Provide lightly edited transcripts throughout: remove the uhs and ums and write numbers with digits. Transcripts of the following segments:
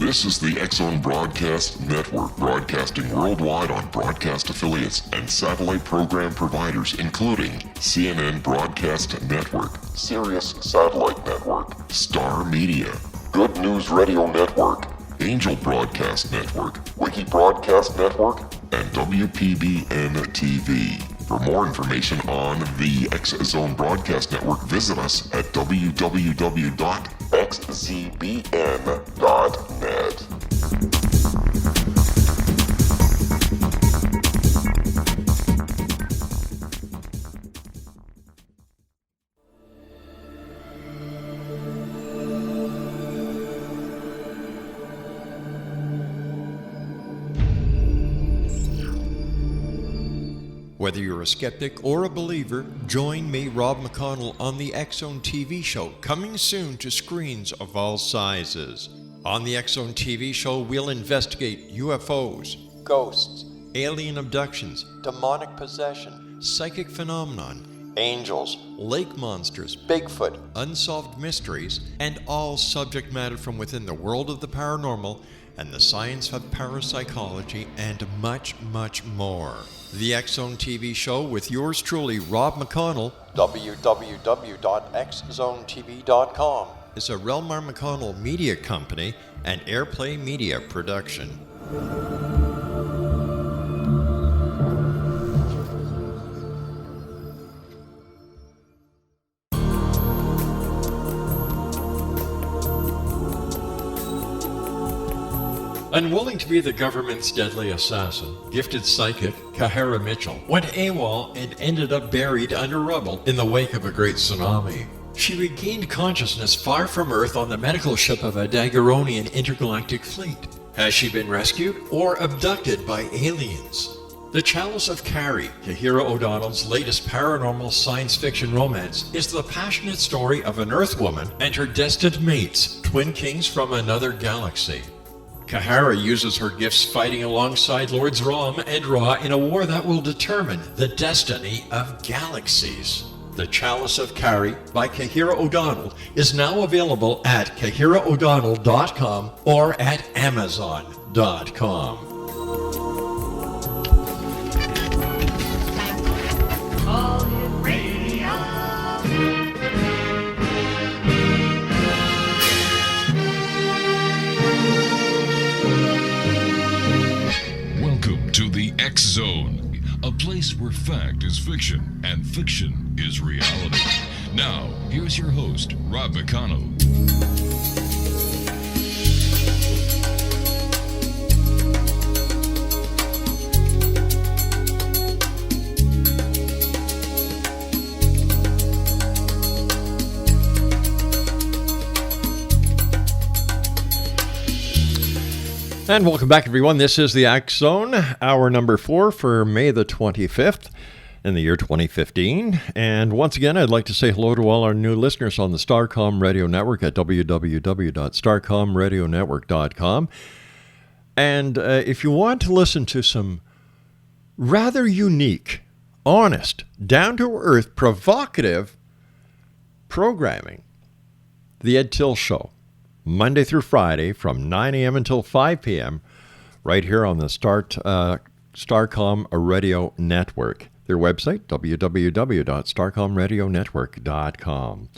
This is the X-Zone Broadcast Network, broadcasting worldwide on broadcast affiliates and satellite program providers, including CNN Broadcast Network, Sirius Satellite Network, Star Media, Good News Radio Network, Angel Broadcast Network, Wiki Broadcast Network, and WPBN TV. For more information on the X-Zone Broadcast Network, visit us at www.xzbn.net. Whether you're a skeptic or a believer, join me, Rob McConnell, on the X-Zone TV show, coming soon to screens of all sizes. On the X-Zone TV show, we'll investigate UFOs, ghosts, alien abductions, demonic possession, psychic phenomenon, angels, lake monsters, Bigfoot, unsolved mysteries, and all subject matter from within the world of the paranormal and the science of parapsychology, and much, much more. The X-Zone TV show with yours truly, Rob McConnell, www.xzonetv.com, is a Relmar McConnell media company and Airplay Media production. Unwilling to be the government's deadly assassin, gifted psychic Kahara Mitchell went AWOL and ended up buried under rubble in the wake of a great tsunami. She regained consciousness far from Earth on the medical ship of a Daguerrean intergalactic fleet. Has she been rescued or abducted by aliens? The Chalice of Carrie, Kahira O'Donnell's latest paranormal science fiction romance, is the passionate story of an Earth woman and her destined mates, twin kings from another galaxy. Kahara uses her gifts fighting alongside Lords Rom and Ra in a war that will determine the destiny of galaxies. The Chalice of Carrie by Kahira O'Donnell is now available at KahiraO'Donnell.com or at Amazon.com. To the X-Zone, a place where fact is fiction and fiction is reality. Now, here's your host, Rob McConnell. And welcome back, everyone. This is the X-Zone, hour number 4 for May the 25th in the year 2015. And once again, I'd like to say hello to all our new listeners on the Starcom Radio Network at www.starcomradionetwork.com. And if you want to listen to some rather unique, honest, down-to-earth, provocative programming, The Ed Till Show, Monday through Friday from 9 a.m. until 5 p.m. right here on the Starcom Radio Network. Their website, www.starcomradionetwork.com.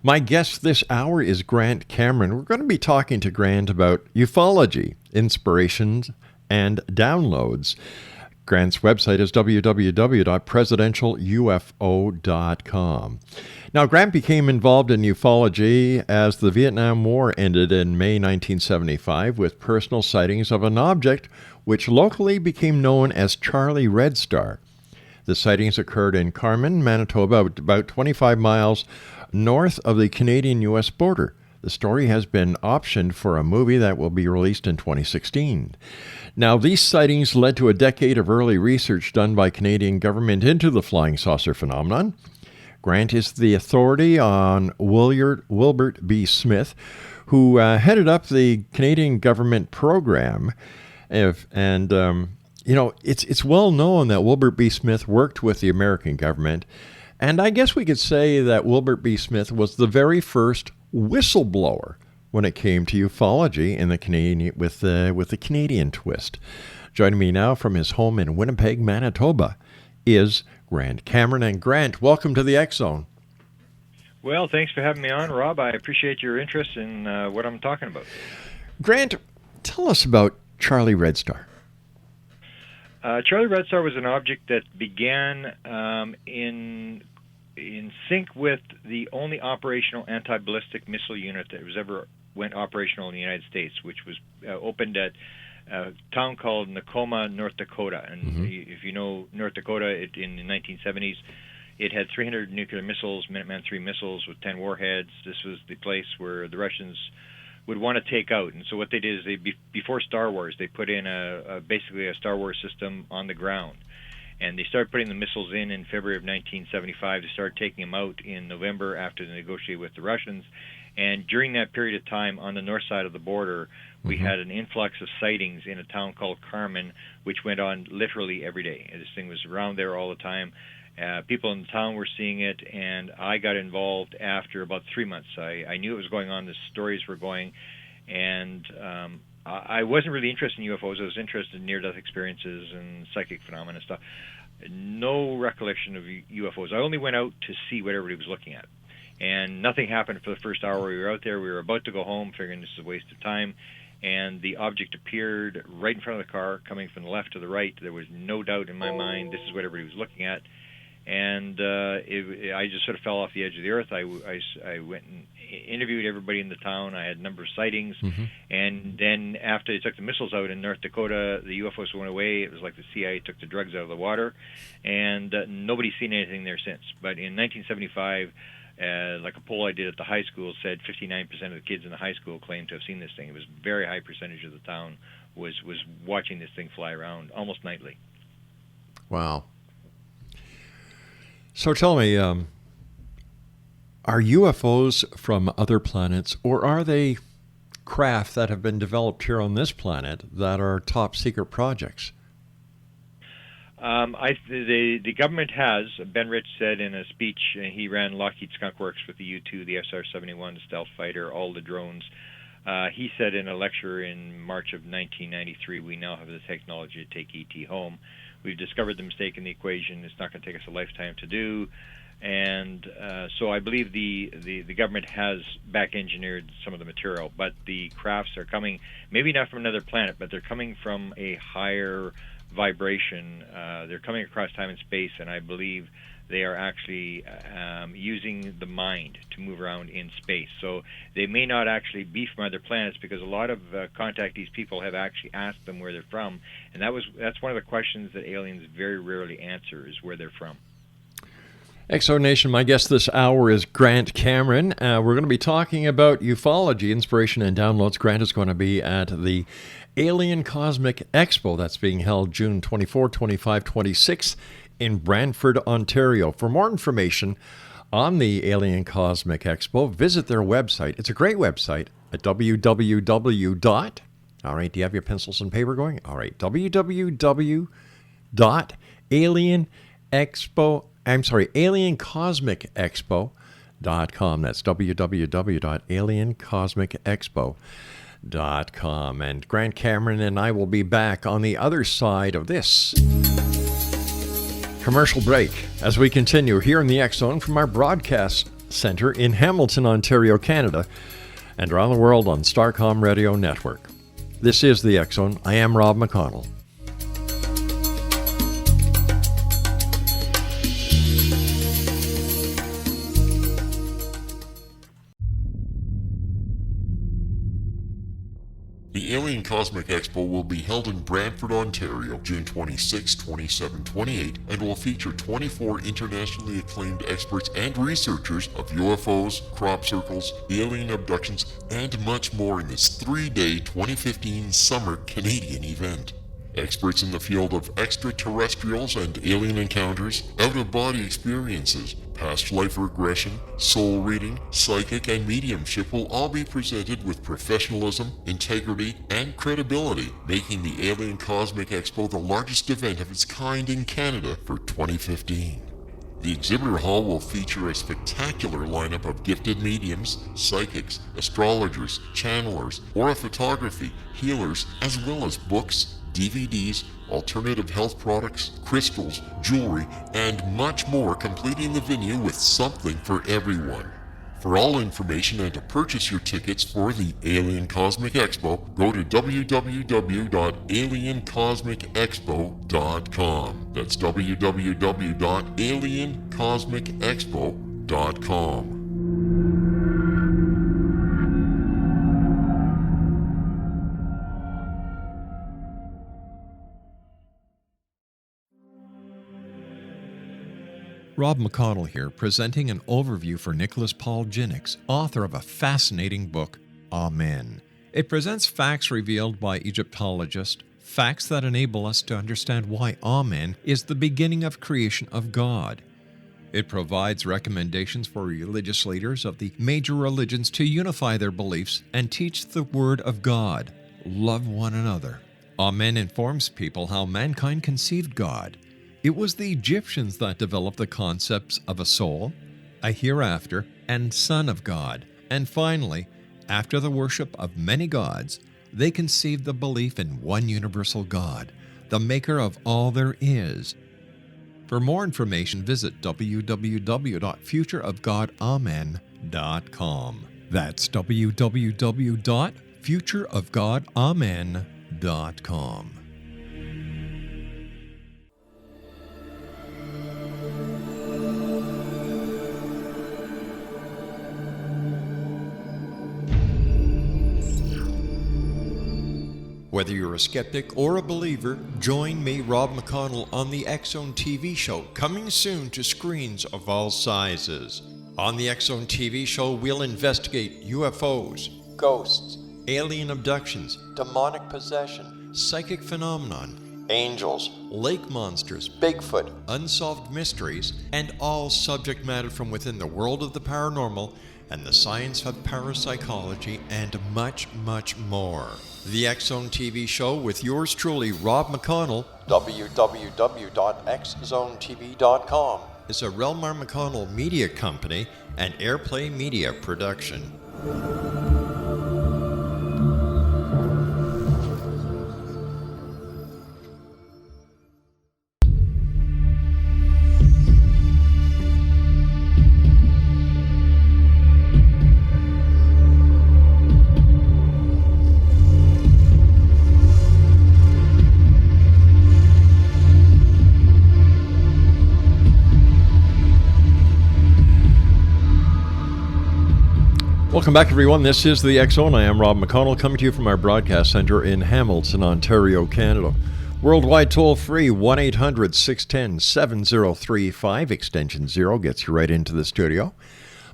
My guest this hour is Grant Cameron. We're going to be talking to Grant about ufology, inspirations, and downloads. Grant's website is www.presidentialufo.com. Now, Grant became involved in ufology as the Vietnam War ended in May 1975 with personal sightings of an object which locally became known as Charlie Red Star. The sightings occurred in Carman, Manitoba, about 25 miles north of the Canadian-U.S. border. The story has been optioned for a movie that will be released in 2016. Now, these sightings led to a decade of early research done by Canadian government into the flying saucer phenomenon. Grant is the authority on Wilbert B. Smith, who headed up the Canadian government program. It's well known that Wilbert B. Smith worked with the American government. And I guess we could say that Wilbert B. Smith was the very first whistleblower when it came to ufology in the Canadian with the Canadian twist. Joining me now from his home in Winnipeg, Manitoba, is Grant Cameron. And Grant, welcome to the X Zone. Well, thanks for having me on, Rob. I appreciate your interest in what I'm talking about. Grant, tell us about Charlie Red Star. Charlie Red Star was an object that began in sync with the only operational anti-ballistic missile unit that was ever went operational in the United States, which was opened at a town called Nakoma, North Dakota. And if you know North Dakota, in the 1970s, it had 300 nuclear missiles, Minuteman III missiles with 10 warheads. This was the place where the Russians would want to take out. And so what they did is before Star Wars, they put in basically a Star Wars system on the ground. And they started putting the missiles in February of 1975. They started taking them out in November after they negotiated with the Russians. And during that period of time, on the north side of the border, we had an influx of sightings in a town called Carmen, which went on literally every day. And this thing was around there all the time. People in the town were seeing it, and I got involved after about 3 months. I knew it was going on, the stories were going, and I wasn't really interested in UFOs. I was interested in near-death experiences and psychic phenomena and stuff. No recollection of UFOs. I only went out to see what everybody was looking at. And nothing happened for the first hour we were out there. We were about to go home, figuring this is a waste of time, and the object appeared right in front of the car, coming from the left to the right. There was no doubt in my mind this is what everybody was looking at. And I just sort of fell off the edge of the earth. I went and interviewed everybody in the town. I had a number of sightings. And then after they took the missiles out in North Dakota, the UFOs went away. It was like the CIA took the drugs out of the water. And nobody's seen anything there since. But in 1975, like a poll I did at the high school said 59% of the kids in the high school claimed to have seen this thing. It was a very high percentage of the town was watching this thing fly around almost nightly. Wow. So tell me, are UFOs from other planets, or are they craft that have been developed here on this planet that are top secret projects? The government has. Ben Rich said in a speech, he ran Lockheed Skunk Works with the U-2, the SR-71, the stealth fighter, all the drones. He said in a lecture in March of 1993, we now have the technology to take ET home. We've discovered the mistake in the equation. It's not going to take us a lifetime to do. And so I believe the government has back-engineered some of the material, but the crafts are coming, maybe not from another planet, but they're coming from a higher vibration. They're coming across time and space, and I believe they are actually using the mind to move around in space. So they may not actually be from other planets, because a lot of contactees people have actually asked them where they're from, and that's one of the questions that aliens very rarely answer, is where they're from. XO Nation, my guest this hour is Grant Cameron. We're going to be talking about ufology, inspiration, and downloads. Grant is going to be at the Alien Cosmic Expo that's being held June 24, 25, 26 in Brantford, Ontario. For more information on the Alien Cosmic Expo, visit their website. It's a great website at www. All right, do you have your pencils and paper going? All right, aliencosmicexpo.com. That's www.aliencosmicexpo.com. And Grant Cameron and I will be back on the other side of this commercial break as we continue here in the X Zone from our broadcast center in Hamilton, Ontario, Canada, and around the world on Starcom Radio Network. This is the X Zone. I am Rob McConnell. The Alien Cosmic Expo will be held in Brantford, Ontario, June 26, 27, 28, and will feature 24 internationally acclaimed experts and researchers of UFOs, crop circles, alien abductions, and much more in this 3-day 2015 summer Canadian event. Experts in the field of extraterrestrials and alien encounters, out-of-body experiences, past life regression, soul reading, psychic, and mediumship will all be presented with professionalism, integrity, and credibility, making the Alien Cosmic Expo the largest event of its kind in Canada for 2015. The exhibitor hall will feature a spectacular lineup of gifted mediums, psychics, astrologers, channelers, aura photography, healers, as well as books, DVDs, alternative health products, crystals, jewelry, and much more, completing the venue with something for everyone. For all information and to purchase your tickets for the Alien Cosmic Expo, go to www.aliencosmicexpo.com. That's www.aliencosmicexpo.com. Rob McConnell here, presenting an overview for Nicholas Paul Jennings, author of a fascinating book, Amen. It presents facts revealed by Egyptologists, facts that enable us to understand why Amen is the beginning of creation of God. It provides recommendations for religious leaders of the major religions to unify their beliefs and teach the Word of God. Love one another. Amen informs people how mankind conceived God. It was the Egyptians that developed the concepts of a soul, a hereafter, and Son of God. And finally, after the worship of many gods, they conceived the belief in one universal God, the maker of all there is. For more information, visit www.futureofgodamen.com. That's www.futureofgodamen.com. Whether you're a skeptic or a believer, join me, Rob McConnell, on the X-Zone TV show, coming soon to screens of all sizes. On the X-Zone TV show, we'll investigate UFOs, ghosts, alien abductions, demonic possession, psychic phenomenon, angels, lake monsters, Bigfoot, unsolved mysteries, and all subject matter from within the world of the paranormal and the science of parapsychology, and much, much more. The X-Zone TV show with yours truly, Rob McConnell, www.xzonetv.com, is a Relmar McConnell media company and Airplay Media production. Welcome back, everyone. This is the X-Zone. I am Rob McConnell, coming to you from our broadcast center in Hamilton, Ontario, Canada. Worldwide toll-free, 1-800-610-7035, extension 0, gets you right into the studio.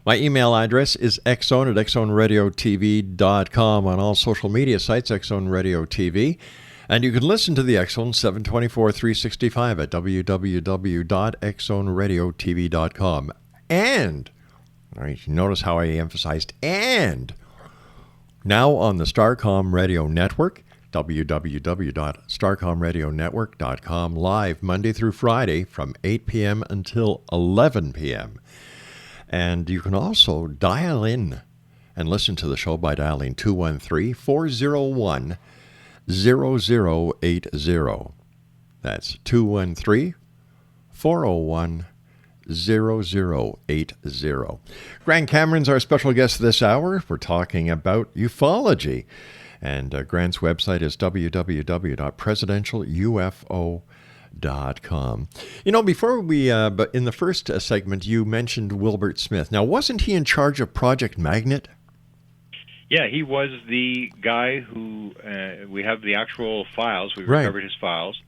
My email address is xzone@xzoneradiotv.com, on all social media sites, X-Zone Radio TV. And you can listen to the X-Zone 724-365 at www.xzoneradiotv.com. And all right, you notice how I emphasized and now on the Starcom Radio Network, www.starcomradionetwork.com, live Monday through Friday from 8 p.m. until 11 p.m. And you can also dial in and listen to the show by dialing 213-401-0080. That's 213-401-0080. Grant Cameron's our special guest this hour. We're talking about ufology. And Grant's website is www.presidentialufo.com. You know, before we, but in the first segment, you mentioned Wilbert Smith. Now, wasn't he in charge of Project Magnet? Yeah, he was the guy who, we have the actual files, we recovered his files,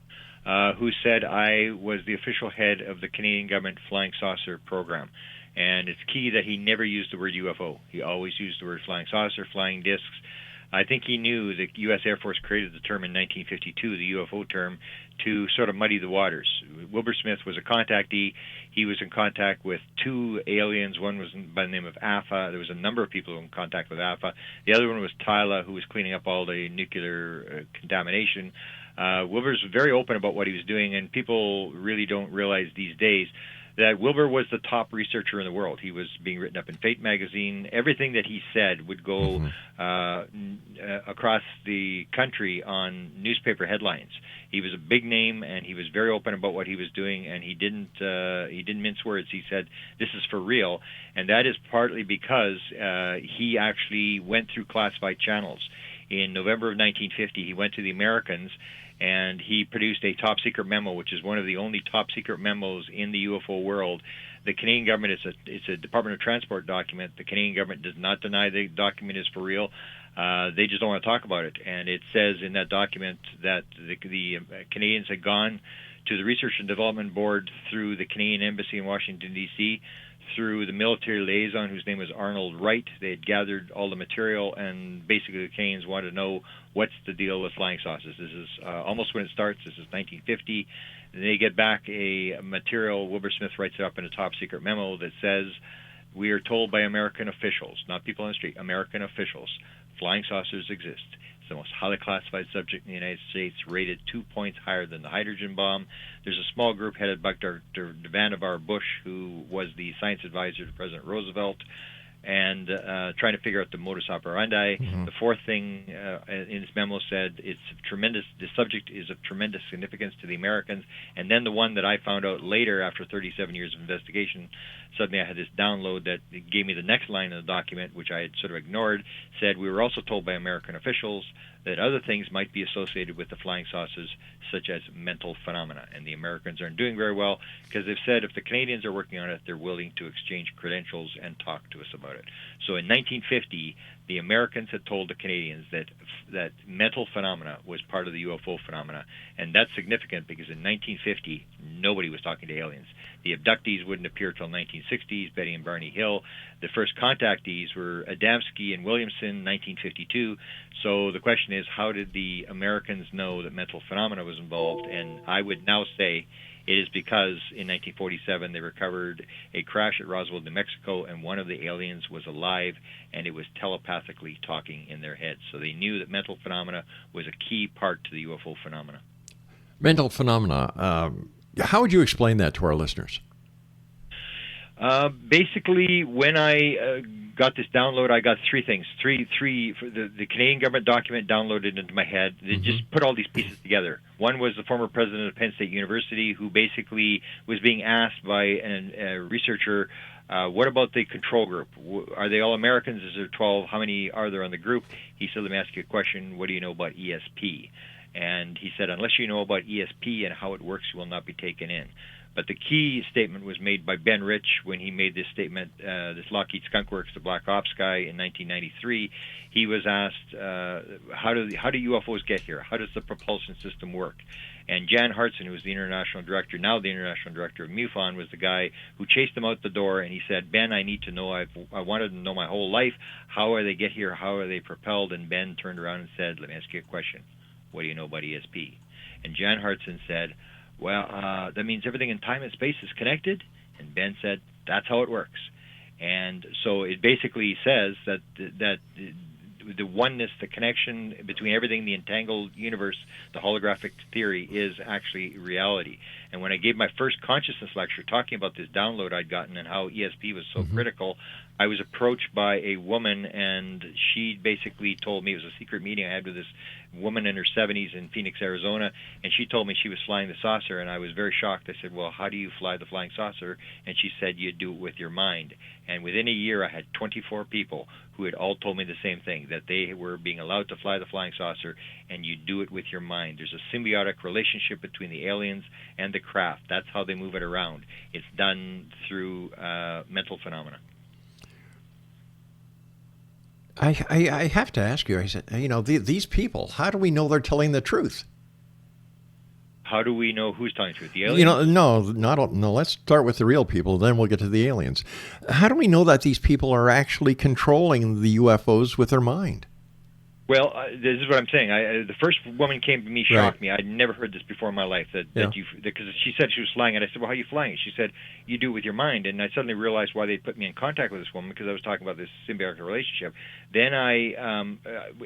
who said I was the official head of the Canadian government flying saucer program. And it's key that he never used the word UFO. He always used the word flying saucer, flying discs. I think he knew the U.S. Air Force created the term in 1952, the UFO term, to sort of muddy the waters. Wilbur Smith was a contactee. He was in contact with two aliens. One was by the name of Alpha. There was a number of people in contact with Alpha. The other one was Tyla, who was cleaning up all the nuclear contamination. Wilbur's very open about what he was doing, and people really don't realize these days that Wilbur was the top researcher in the world. He was being written up in Fate magazine. Everything that he said would go across the country on newspaper headlines. He was a big name, and he was very open about what he was doing, and he didn't mince words. He said, "This is for real," and that is partly because he actually went through classified channels. In November of 1950, he went to the Americans, and he produced a top-secret memo, which is one of the only top-secret memos in the UFO world. The Canadian government, it's a Department of Transport document. The Canadian government does not deny the document is for real. They just don't want to talk about it. And it says in that document that the Canadians had gone to the Research and Development Board through the Canadian Embassy in Washington, D.C., through the military liaison, whose name was Arnold Wright. They had gathered all the material, and basically the Canadians wanted to know what's the deal with flying saucers. This is almost when it starts. This is 1950. They get back a material. Wilbur Smith writes it up in a top-secret memo that says, "We are told by American officials, not people on the street, American officials, flying saucers exist. It's the most highly classified subject in the United States, rated 2 points higher than the hydrogen bomb. There's a small group headed by Dr. Vannevar Bush, who was the science advisor to President Roosevelt, and trying to figure out the modus operandi." The fourth thing in this memo said, the subject is of tremendous significance to the Americans. And then the one that I found out later, after 37 years of investigation, suddenly I had this download that gave me the next line in the document, which I had sort of ignored, said, "We were also told by American officials that other things might be associated with the flying saucers, such as mental phenomena." And the Americans aren't doing very well, because they've said if the Canadians are working on it, they're willing to exchange credentials and talk to us about it. So in 1950, the Americans had told the Canadians that mental phenomena was part of the UFO phenomena. And that's significant because in 1950, nobody was talking to aliens. The abductees wouldn't appear till 1960s, Betty and Barney Hill. The first contactees were Adamski and Williamson, 1952. So the question is, how did the Americans know that mental phenomena was involved? And I would now say it is because in 1947 they recovered a crash at Roswell, New Mexico, and one of the aliens was alive, and it was telepathically talking in their heads. So they knew that mental phenomena was a key part to the UFO phenomena. Mental phenomena. How would you explain that to our listeners? Basically, when I got this download, I got three things. Three. The Canadian government document downloaded into my head. They just put all these pieces together. One was the former president of Penn State University, who basically was being asked by a researcher, what about the control group? Are they all Americans? Is there 12? How many are there on the group? He said, let me ask you a question. What do you know about ESP? And he said, unless you know about ESP and how it works, you will not be taken in. But the key statement was made by Ben Rich when he made this statement, this Lockheed Skunk Works, the Black Ops guy, in 1993. He was asked, how do UFOs get here? How does the propulsion system work? And Jan Hartson, who was the international director, now the international director of MUFON, was the guy who chased them out the door, and he said, Ben, I need to know, I wanted to know my whole life, how are they get here, how are they propelled? And Ben turned around and said, let me ask you a question. What do you know about ESP? And Jan Hartson said, well, that means everything in time and space is connected. And Ben said, that's how it works. And so it basically says that the oneness, the connection between everything, the entangled universe, the holographic theory is actually reality. And when I gave my first consciousness lecture talking about this download I'd gotten and how ESP was so critical, I was approached by a woman, and she basically told me, it was a secret meeting I had with this woman in her 70s in Phoenix, Arizona, and she told me she was flying the saucer, and I was very shocked. I said, well, how do you fly the flying saucer? And she said, you do it with your mind. And within a year, I had 24 people who had all told me the same thing, that they were being allowed to fly the flying saucer, and you do it with your mind. There's a symbiotic relationship between the aliens and the craft. That's how they move it around. It's done through mental phenomena. I have to ask you, I said, these people, how do we know they're telling the truth? How do we know who's telling the truth? The aliens? No, let's start with the real people, then we'll get to the aliens. How do we know that these people are actually controlling the UFOs with their mind? Well, this is what I'm saying. The first woman came to me, shocked me. I'd never heard this before in my life. Because she said she was flying it. I said, "Well, how are you flying it?" She said, "You do it with your mind." And I suddenly realized why they put me in contact with this woman, because I was talking about this symbiotic relationship. Then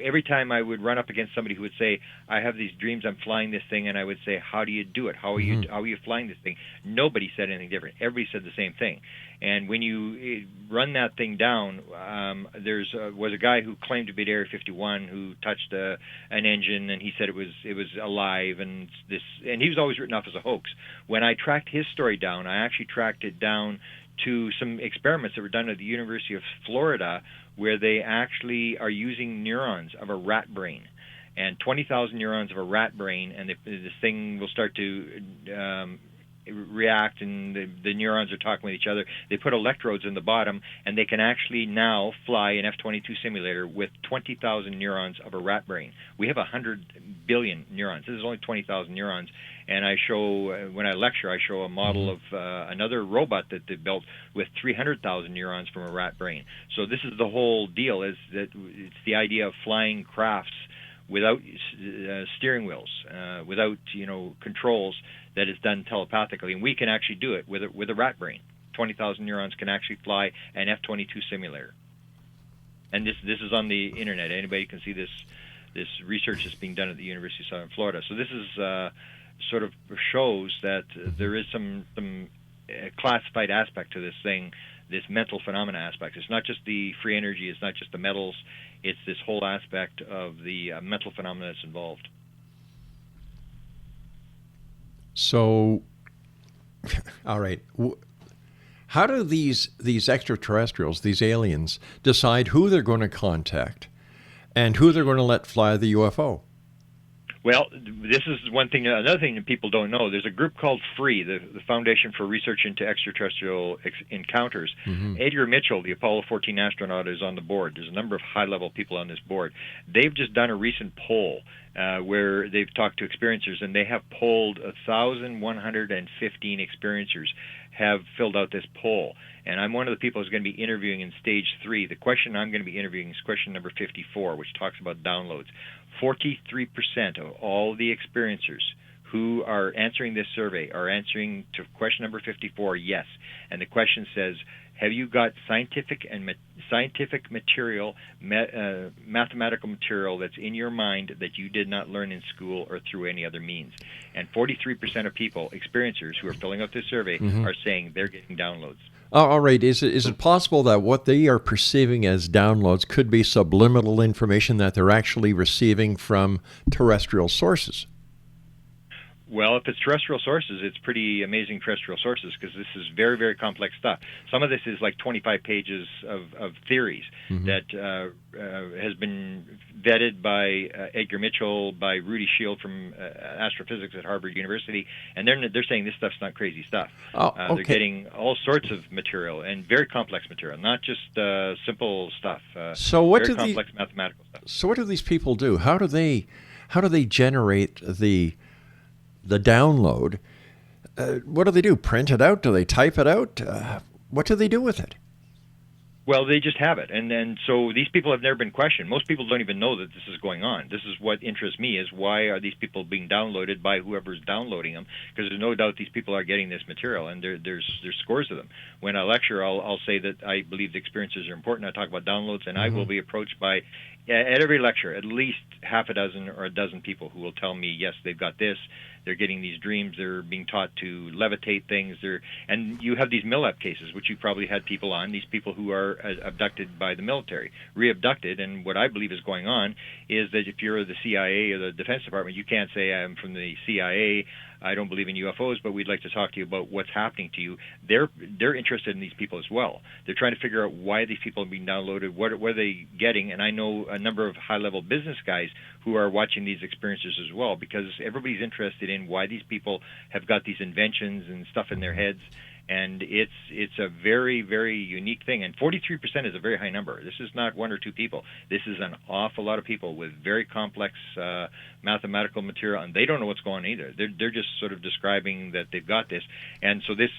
every time I would run up against somebody who would say, "I have these dreams, I'm flying this thing," and I would say, "How do you do it? How are you flying this thing?" Nobody said anything different. Everybody said the same thing. And when you run that thing down, was a guy who claimed to be at Area 51 who touched an engine, and he said it was alive, and he was always written off as a hoax. When I tracked his story down, I actually tracked it down to some experiments that were done at the University of Florida, where they actually are using neurons of a rat brain. And 20,000 neurons of a rat brain, and this thing will start to react, and the neurons are talking with each other. They put electrodes in the bottom, and they can actually now fly an F-22 simulator with 20,000 neurons of a rat brain. We have 100 billion neurons. This is only 20,000 neurons. And I show, when I lecture, I show a model of another robot that they built with 300,000 neurons from a rat brain. So this is the whole deal, is that it's the idea of flying crafts without steering wheels, without controls, that is done telepathically, and we can actually do it with a rat brain. 20,000 neurons can actually fly an F-22 simulator, and this is on the internet. Anybody can see this research that's being done at the University of Southern Florida. So this is sort of shows that there is some classified aspect to this thing, this mental phenomena aspect. It's not just the free energy, it's not just the metals, it's this whole aspect of the mental phenomena that's involved. So, all right, how do these extraterrestrials, these aliens, decide who they're going to contact and who they're going to let fly the UFO? Well, this is one thing. Another thing that people don't know, there's a group called FREE, the Foundation for Research into Extraterrestrial Encounters. Edgar Mitchell, the Apollo 14 astronaut, is on the board. There's a number of high-level people on this board. They've just done a recent poll where they've talked to experiencers, and they have polled 1,115 experiencers have filled out this poll. And I'm one of the people who's going to be interviewing in stage 3. The question I'm going to be interviewing is question number 54, which talks about downloads. 43% of all the experiencers who are answering this survey are answering to question number 54, yes. And the question says, have you got scientific material, mathematical material that's in your mind that you did not learn in school or through any other means? And 43% of people, experiencers who are filling out this survey, are saying they're getting downloads. All right. Is it possible that what they are perceiving as downloads could be subliminal information that they're actually receiving from terrestrial sources? Well, if it's terrestrial sources, it's pretty amazing terrestrial sources, because this is very, very complex stuff. Some of this is like 25 pages of theories that has been vetted by Edgar Mitchell, by Rudy Shield from astrophysics at Harvard University, and they're saying this stuff's not crazy stuff. They're getting all sorts of material, and very complex material, not just simple stuff. Very complex mathematical stuff. So what do these people do? How do they generate the download? What do they do? Print it out? Do they type it out? What do they do with it? Well, they just have it, and so these people have never been questioned. Most people don't even know that this is going on. This is what interests me, is why are these people being downloaded by whoever's downloading them? Because there's no doubt these people are getting this material, and there's scores of them. When I lecture, I'll say that I believe the experiences are important. I talk about downloads, and I will be approached by, at every lecture, at least half a dozen or a dozen people who will tell me, yes, they've got this. They're getting these dreams. They're being taught to levitate things. And you have these MILAP cases, which you probably had people on, these people who are abducted by the military, re-abducted. And what I believe is going on is that if you're the CIA or the Defense Department, you can't say, I'm from the CIA, I don't believe in UFOs, but we'd like to talk to you about what's happening to you. They're interested in these people as well. They're trying to figure out why these people are being downloaded, what are they getting, and I know a number of high-level business guys who are watching these experiences as well, because everybody's interested in why these people have got these inventions and stuff in their heads. And it's a very, very unique thing. And 43% is a very high number. This is not one or two people. This is an awful lot of people with very complex mathematical material, and they don't know what's going on either. They're just sort of describing that they've got this. And so this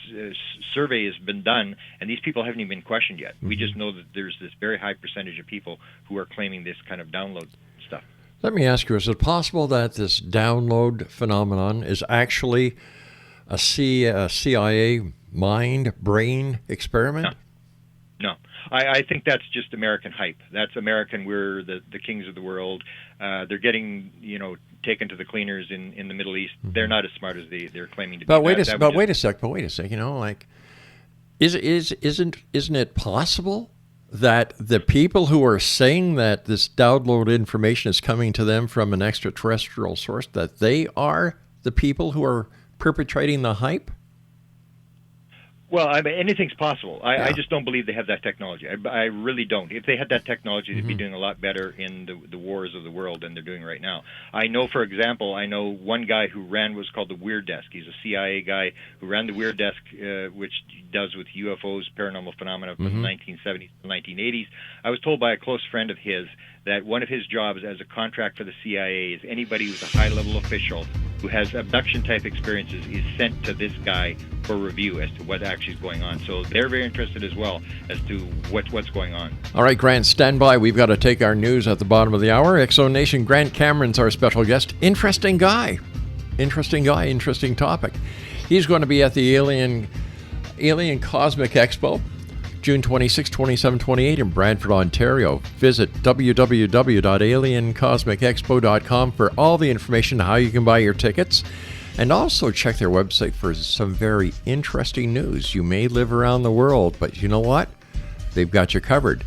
survey has been done, and these people haven't even been questioned yet. We just know that there's this very high percentage of people who are claiming this kind of download stuff. Let me ask you, is it possible that this download phenomenon is actually a CIA brain experiment? No. I think that's just American hype. That's American, we're the kings of the world. They're getting, taken to the cleaners in the Middle East. They're not as smart as they're claiming to be. But wait a sec. Isn't it possible that the people who are saying that this download information is coming to them from an extraterrestrial source, that they are the people who are perpetrating the hype? Well, anything's possible. I just don't believe they have that technology. I really don't. If they had that technology, they'd be doing a lot better in the wars of the world than they're doing right now. I know, for example, one guy who ran what's called the Weird Desk. He's a CIA guy who ran the Weird Desk, which does with UFOs, paranormal phenomena from the 1970s to 1980s. I was told by a close friend of his that one of his jobs as a contract for the CIA is anybody who's a high-level official who has abduction-type experiences is sent to this guy for review as to what actually is going on. So they're very interested as well as to what's going on. All right, Grant, stand by. We've got to take our news at the bottom of the hour. Exo Nation, Grant Cameron's our special guest. Interesting guy, interesting topic. He's going to be at the Alien Cosmic Expo, June 26, 27, 28 in Brantford, Ontario. Visit www.aliencosmicexpo.com for all the information on how you can buy your tickets. And also check their website for some very interesting news. You may live around the world, but you know what? They've got you covered.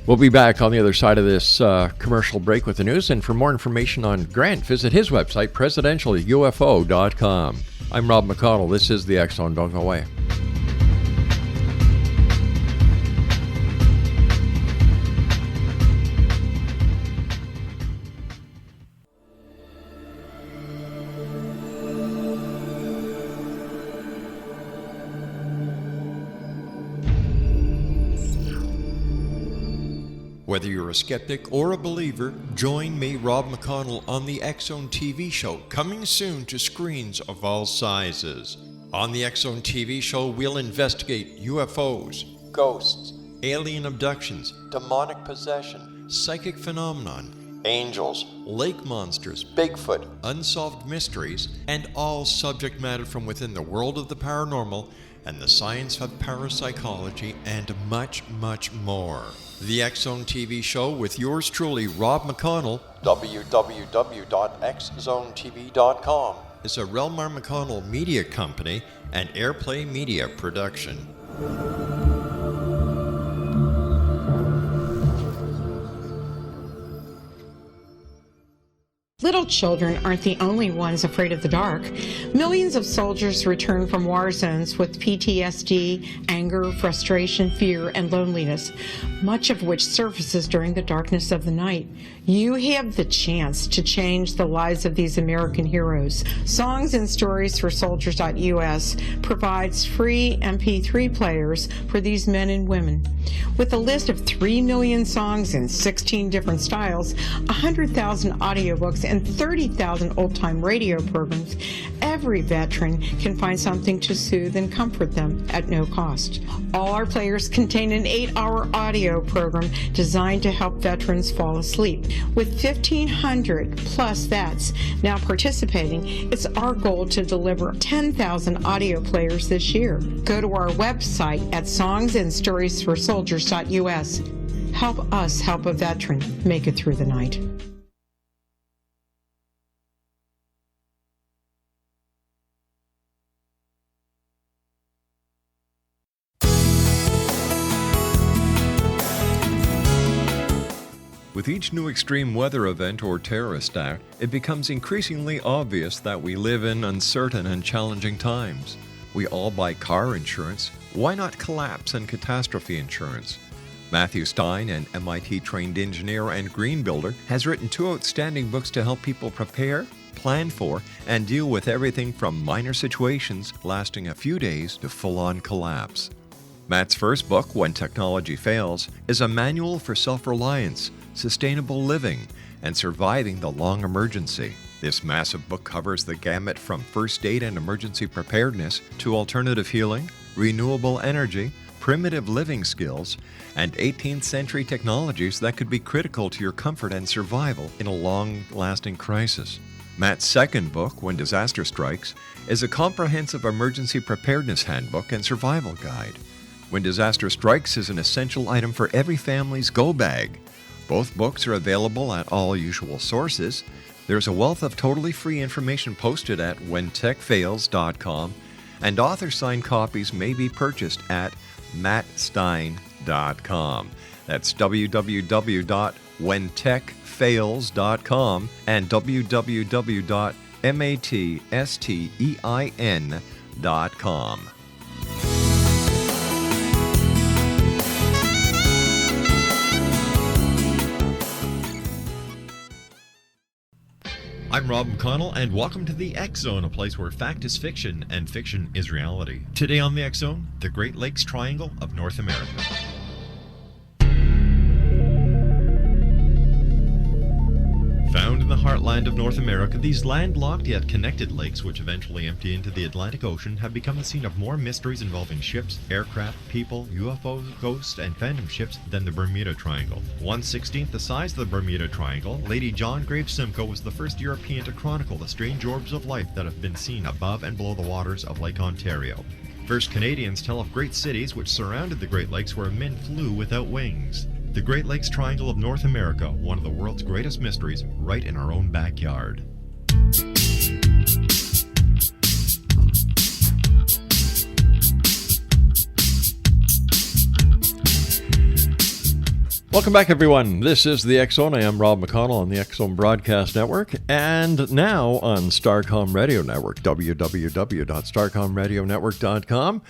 We'll be back on the other side of this commercial break with the news. And for more information on Grant, visit his website, presidentialufo.com. I'm Rob McConnell. This is the X Zone. Don't go away. Whether you're a skeptic or a believer, join me, Rob McConnell, on the X Zone TV show, coming soon to screens of all sizes. On the X Zone TV show, we'll investigate UFOs, ghosts, alien abductions, demonic possession, psychic phenomenon, angels, lake monsters, Bigfoot, unsolved mysteries, and all subject matter from within the world of the paranormal and the science of parapsychology, and much, much more. The X Zone TV show with yours truly, Rob McConnell, www.xzonetv.com, is a Relmar McConnell media company and Airplay Media production. Little children aren't the only ones afraid of the dark. Millions of soldiers return from war zones with PTSD, anger, frustration, fear, and loneliness, much of which surfaces during the darkness of the night. You have the chance to change the lives of these American heroes. Songs and Stories for Soldiers.us provides free MP3 players for these men and women. With a list of 3 million songs in 16 different styles, 100,000 audiobooks, and 30,000 old-time radio programs, every veteran can find something to soothe and comfort them at no cost. All our players contain an 8-hour audio program designed to help veterans fall asleep. With 1,500 plus vets now participating, it's our goal to deliver 10,000 audio players this year. Go to our website at songsandstoriesforsoldiers.us. Help us help a veteran make it through the night. With each new extreme weather event or terrorist act, it becomes increasingly obvious that we live in uncertain and challenging times. We all buy car insurance. Why not collapse and catastrophe insurance? Matthew Stein, an MIT-trained engineer and green builder, has written 2 outstanding books to help people prepare, plan for, and deal with everything from minor situations lasting a few days to full-on collapse. Matt's first book, When Technology Fails, is a manual for self-reliance, sustainable living, and surviving the long emergency. This massive book covers the gamut from first aid and emergency preparedness to alternative healing, renewable energy, primitive living skills and 18th century technologies that could be critical to your comfort and survival in a long-lasting crisis. Matt's second book, When Disaster Strikes, is a comprehensive emergency preparedness handbook and survival guide. When Disaster Strikes is an essential item for every family's go bag. Both books are available at all usual sources. There's a wealth of totally free information posted at whentechfails.com, and author-signed copies may be purchased at mattstein.com. That's www.whentechfails.com and www.mattstein.com. I'm Rob McConnell, and welcome to the X Zone, a place where fact is fiction and fiction is reality. Today on the X Zone, the Great Lakes Triangle of North America. Found in the heartland of North America, these landlocked yet connected lakes, which eventually empty into the Atlantic Ocean, have become the scene of more mysteries involving ships, aircraft, people, UFOs, ghosts, and phantom ships than the Bermuda Triangle. 1/16th the size of the Bermuda Triangle, Lady John Graves Simcoe was the first European to chronicle the strange orbs of life that have been seen above and below the waters of Lake Ontario. First Canadians tell of great cities which surrounded the Great Lakes where men flew without wings. The Great Lakes Triangle of North America, one of the world's greatest mysteries, right in our own backyard. Welcome back, everyone. This is the X Zone. I am Rob McConnell on the X Zone Broadcast Network, and now on Starcom Radio Network, www.starcomradionetwork.com.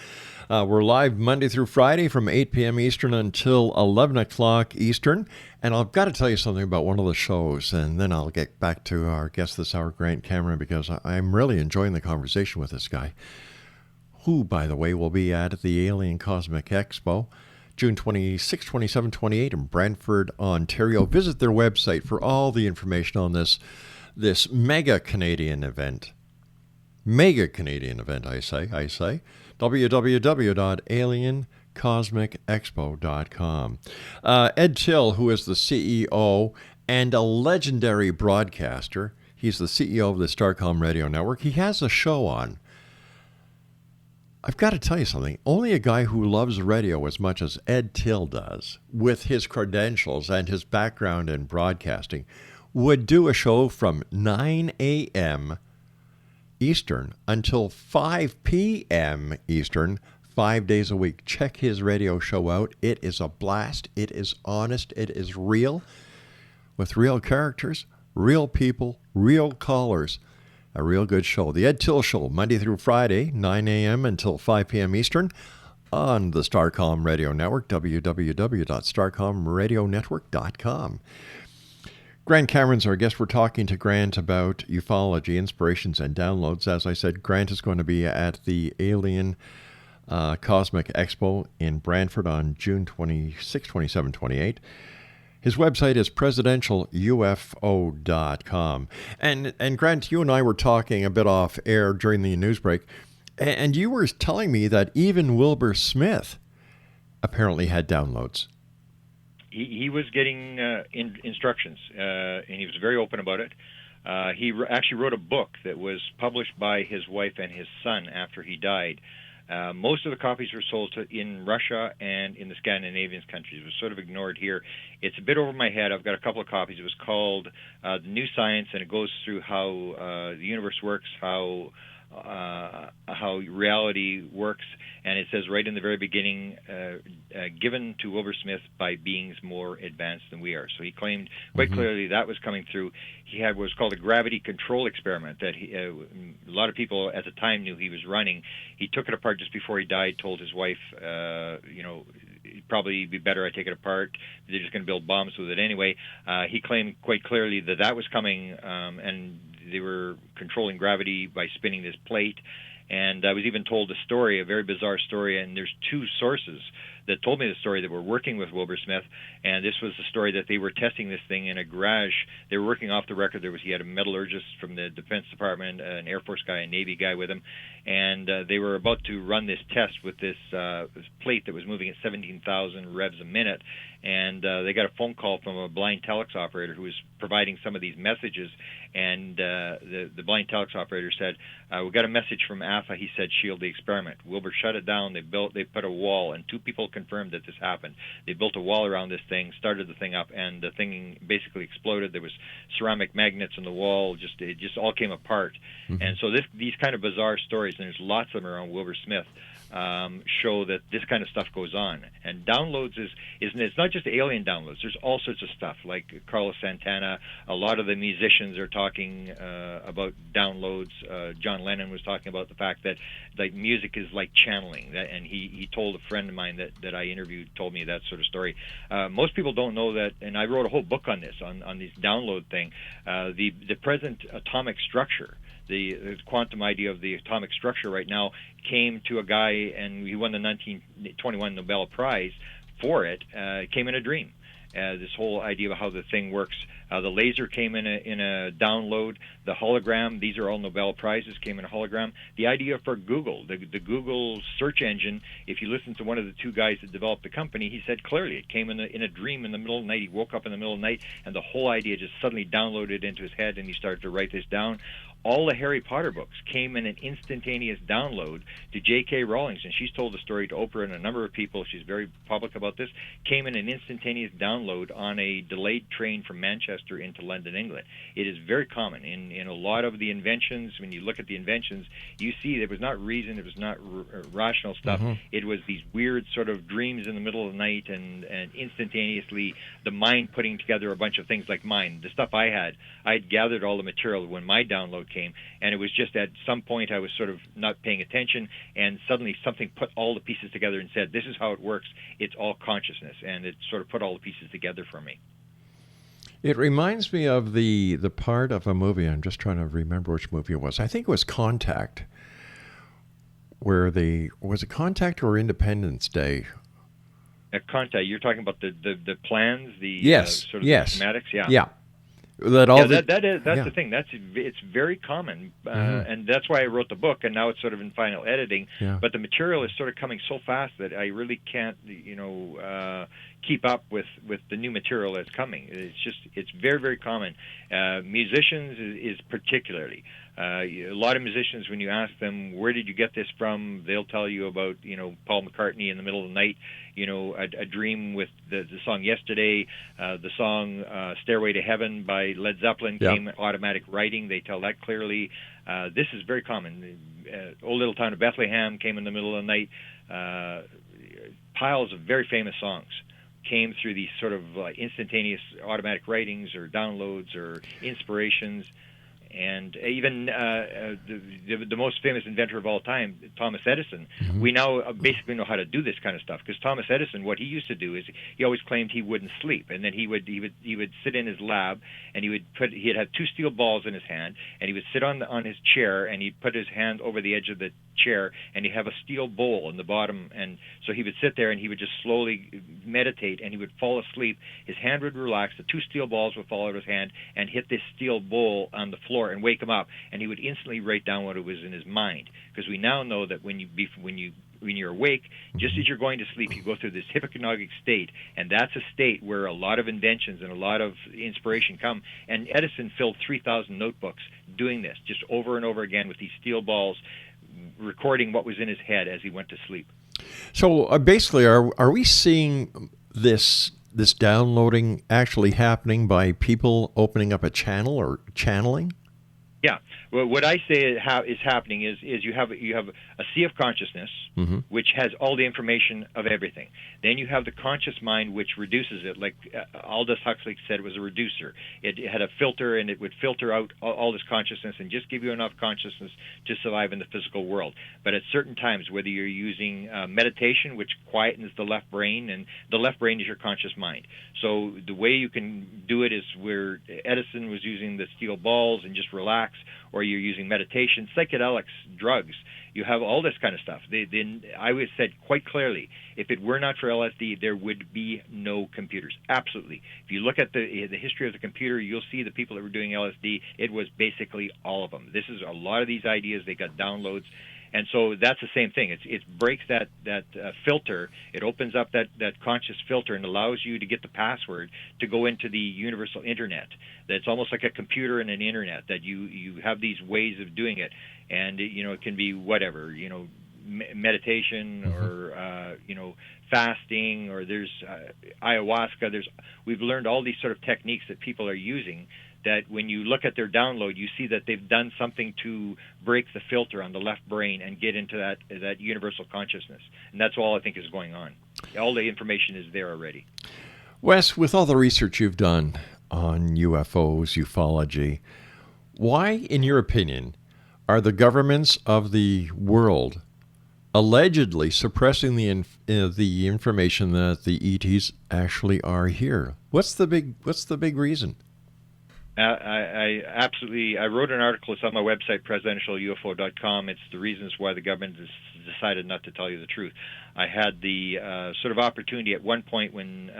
We're live Monday through Friday from 8 p.m. Eastern until 11 o'clock Eastern. And I've got to tell you something about one of the shows, and then I'll get back to our guest this hour, Grant Cameron, because I'm really enjoying the conversation with this guy, who, by the way, will be at the Alien Cosmic Expo, June 26, 27, 28 in Brantford, Ontario. Visit their website for all the information on this mega Canadian event. Mega Canadian event, I say. www.aliencosmicexpo.com. Ed Till, who is the CEO and a legendary broadcaster, he's the CEO of the Starcom Radio Network. He has a show on. I've got to tell you something. Only a guy who loves radio as much as Ed Till does, with his credentials and his background in broadcasting, would do a show from 9 a.m. Eastern until 5 p.m. Eastern, 5 days a week. Check his radio show out. It is a blast. It is honest. It is real, with real characters, real people, real callers. A real good show. The Ed Till Show, Monday through Friday, 9 a.m. until 5 p.m. Eastern on the Starcom Radio Network, www.starcomradionetwork.com. Grant Cameron's our guest. We're talking to Grant about ufology, inspirations, and downloads. As I said, Grant is going to be at the Alien Cosmic Expo in Brantford on June 26, 27, 28. His website is presidentialufo.com. And Grant, you and I were talking a bit off air during the news break, and you were telling me that even Wilbur Smith apparently had downloads. He was getting instructions, and he was very open about it. He actually wrote a book that was published by his wife and his son after he died. Most of the copies were sold in Russia and in the Scandinavian countries. It was sort of ignored here. It's a bit over my head. I've got a couple of copies. It was called The New Science, and it goes through how the universe works, how reality works, and it says right in the very beginning, given to Wilbur Smith by beings more advanced than we are. So he claimed quite clearly that was coming through. He had what was called a gravity control experiment that a lot of people at the time knew he was running. He took it apart just before he died, told his wife, it'd probably be better I take it apart. They're just going to build bombs with it anyway. He claimed quite clearly that that was coming, and they were controlling gravity by spinning this plate. And I was even told a story, a very bizarre story, and there's two sources that told me the story that were working with Wilbur Smith, and this was the story that they were testing this thing in a garage. They were working off the record. He had a metallurgist from the Defense Department, an Air Force guy, a Navy guy with him, and they were about to run this test with this plate that was moving at 17,000 revs a minute, and they got a phone call from a blind telex operator who was providing some of these messages, and the blind telex operator said, we got a message from AFA. He said, shield the experiment. Wilbur shut it down. They put a wall, and 2 people confirmed that this happened. They built a wall around this thing, started the thing up, and the thing basically exploded. There was ceramic magnets in the wall. It just all came apart. Mm-hmm. And so these kind of bizarre stories, and there's lots of them around Wilbur Smith, show that this kind of stuff goes on. And downloads it's not just alien downloads. There's all sorts of stuff, like Carlos Santana. A lot of the musicians are talking about downloads. John Lennon was talking about the fact that like music is like channeling. And he told a friend of mine that I interviewed, told me that sort of story. Most people don't know that, and I wrote a whole book on this, on this download thing. The present atomic structure, the quantum idea of the atomic structure right now came to a guy, and he won the 1921 Nobel Prize for it. Came in a dream. This whole idea of how the thing works. The laser came in a download. The hologram, these are all Nobel Prizes, came in a hologram. The idea for Google, the Google search engine, if you listen to one of the 2 guys that developed the company, he said clearly it came in a dream in the middle of the night. He woke up in the middle of the night, and the whole idea just suddenly downloaded into his head, and he started to write this down. All the Harry Potter books came in an instantaneous download to J.K. Rowling, and she's told the story to Oprah and a number of people. She's very public about this. Came in an instantaneous download on a delayed train from Manchester into London, England. It is very common in a lot of the inventions. When you look at the inventions, you see there was not reason, it was not rational stuff. Mm-hmm. It was these weird sort of dreams in the middle of the night, and instantaneously the mind putting together a bunch of things like mine. The stuff I had gathered all the material when my download came, and it was just at some point I was sort of not paying attention, and suddenly something put all the pieces together and said, this is how it works. It's all consciousness, and it sort of put all the pieces together for me. It reminds me of the part of a movie, I'm just trying to remember which movie it was. I think it was Contact, where was it Contact or Independence Day? Contact, you're talking about the plans, yes, sort of the schematics? Yeah. That's the thing. It's very common, and that's why I wrote the book. And now it's sort of in final editing. Yeah. But the material is sort of coming so fast that I really can't, keep up with the new material that's coming. It's very, very common. Musicians is particularly. A lot of musicians, when you ask them, where did you get this from, they'll tell you about, Paul McCartney in the middle of the night, a dream with the song Yesterday, the song Stairway to Heaven by Led Zeppelin came automatic writing. They tell that clearly. This is very common. Old Little Town of Bethlehem came in the middle of the night. Piles of very famous songs came through these sort of instantaneous automatic writings or downloads or inspirations. And even the most famous inventor of all time, Thomas Edison, we now basically know how to do this kind of stuff. Because Thomas Edison, what he used to do is he always claimed he wouldn't sleep, and then he would sit in his lab, and he'd have 2 steel balls in his hand, and he would sit on his chair, and he'd put his hand over the edge of the chair, and he'd have a steel bowl in the bottom, and so he would sit there and he would just slowly meditate, and he would fall asleep. His hand would relax, the 2 steel balls would fall out of his hand and hit this steel bowl on the floor and wake him up, and he would instantly write down what it was in his mind. Because we now know that when you're awake, just as you're going to sleep, you go through this hypnagogic state, and that's a state where a lot of inventions and a lot of inspiration come. And Edison filled 3,000 notebooks doing this, just over and over again with these steel balls, recording what was in his head as he went to sleep. So basically, are we seeing this downloading actually happening by people opening up a channel or channeling? Yeah. Well, what I say is happening is you have a sea of consciousness, which has all the information of everything. Then you have the conscious mind, which reduces it, like Aldous Huxley said, it was a reducer. It had a filter, and it would filter out all this consciousness and just give you enough consciousness to survive in the physical world. But at certain times, whether you're using meditation, which quietens the left brain, and the left brain is your conscious mind. So the way you can do it is where Edison was using the steel balls and just relax, or you're using meditation, psychedelics, drugs. You have all this kind of stuff. I would said quite clearly, if it were not for LSD, there would be no computers. Absolutely. If you look at the history of the computer, you'll see the people that were doing LSD, it was basically all of them. This is a lot of these ideas, they got downloads. And so that's the same thing. It breaks that filter. It opens up that conscious filter and allows you to get the password to go into the universal internet. That's almost like a computer and an internet, that you have these ways of doing it. And, it can be whatever, meditation or, fasting, or there's ayahuasca. We've learned all these sort of techniques that people are using, that when you look at their download, you see that they've done something to break the filter on the left brain and get into that universal consciousness. And that's all I think is going on. All the information is there already. Wes, with all the research you've done on UFOs, ufology, why, in your opinion, are the governments of the world allegedly suppressing the information that the ETs actually are here? What's the big reason? I absolutely. I wrote an article. It's on my website, presidentialufo.com. It's the reasons why the government has decided not to tell you the truth. I had the sort of opportunity at one point when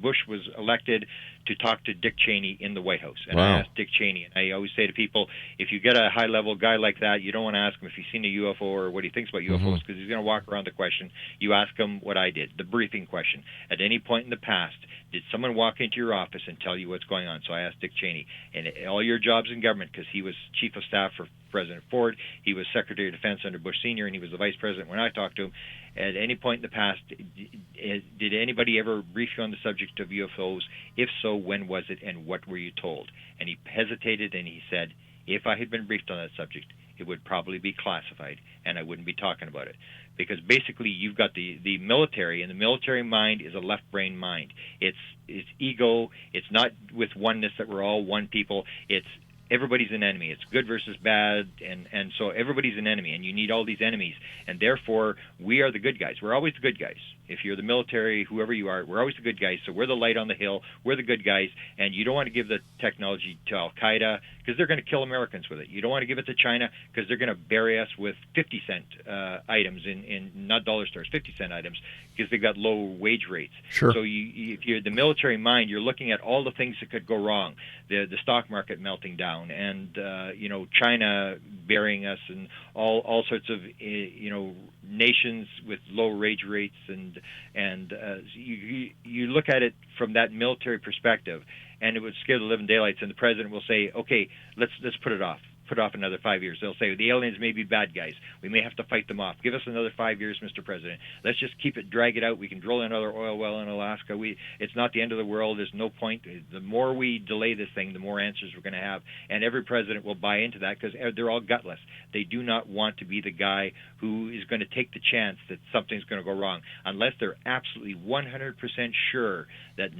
Bush was elected to talk to Dick Cheney in the White House. And I asked Dick Cheney, and I always say to people, if you get a high-level guy like that, you don't want to ask him if he's seen a UFO or what he thinks about UFOs, because he's going to walk around the question. You ask him what I did, the briefing question. At any point in the past, did someone walk into your office and tell you what's going on? So I asked Dick Cheney. And all your jobs in government, because he was chief of staff for President Ford, he was Secretary of Defense under Bush Sr., and he was the vice president when I talked to him. At any point in the past, did anybody ever brief you on the subject of UFOs? If so, when was it, and what were you told? And he hesitated, and he said, if I had been briefed on that subject, it would probably be classified, and I wouldn't be talking about it. Because basically you've got the military, and the military mind is a left brain mind. It's ego. It's not with oneness, that we're all one people. It's everybody's an enemy. It's good versus bad, and so everybody's an enemy, and you need all these enemies. And therefore, we are the good guys. We're always the good guys. If you're the military, whoever you are, we're always the good guys. So we're the light on the hill. We're the good guys, and you don't want to give the technology to Al-Qaeda, because they're going to kill Americans with it. You don't want to give it to China, because they're going to bury us with 50-cent items in not dollar stores, 50-cent items, because they've got low wage rates. Sure. So if you're the military mind, you're looking at all the things that could go wrong. The stock market melting down, and China burying us, and all sorts of nations with low wage rates, and you look at it from that military perspective, and it would scare the living daylights. And the president will say, "Okay, let's put it off. Put off another 5 years." They'll say the aliens may be bad guys. We may have to fight them off. Give us another 5 years, Mr. President. Let's just drag it out. We can drill another oil well in Alaska. It's not the end of the world. There's no point. The more we delay this thing, the more answers we're going to have. And every president will buy into that, because they're all gutless. They do not want to be the guy who is going to take the chance that something's going to go wrong, unless they're absolutely 100% sure that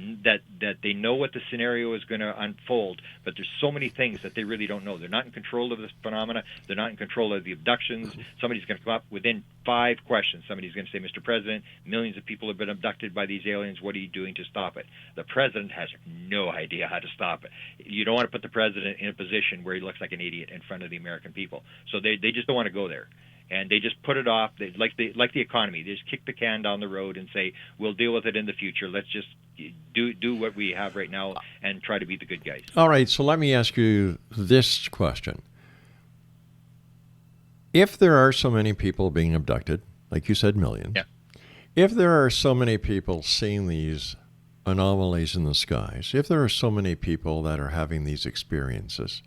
they know what the scenario is going to unfold. But there's so many things that they really don't know. They're not in control of this phenomena. They're not in control of the abductions. Somebody's going to come up within 5 questions. Somebody's going to say, Mr. President, millions of people have been abducted by these aliens. What are you doing to stop it? The president has no idea how to stop it. You don't want to put the president in a position where he looks like an idiot in front of the American people. So they just don't want to go there. And they just put it off. Like the economy. They just kick the can down the road and say, we'll deal with it in the future. Let's just do what we have right now and try to be the good guys. All right, so let me ask you this question. If there are so many people being abducted, like you said, millions, yeah. If there are so many people seeing these anomalies in the skies, if there are so many people that are having these experiences,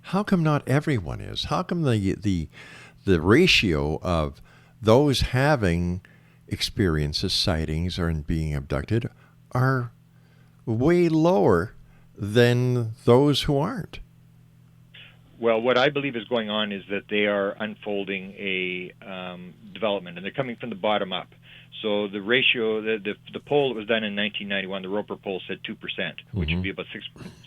how come not everyone is? How come the ratio of those having experiences, sightings, or being abducted are way lower than those who aren't? Well, what I believe is going on is that they are unfolding a development, and they're coming from the bottom up. So the ratio, the poll that was done in 1991, the Roper poll said 2%, which would be about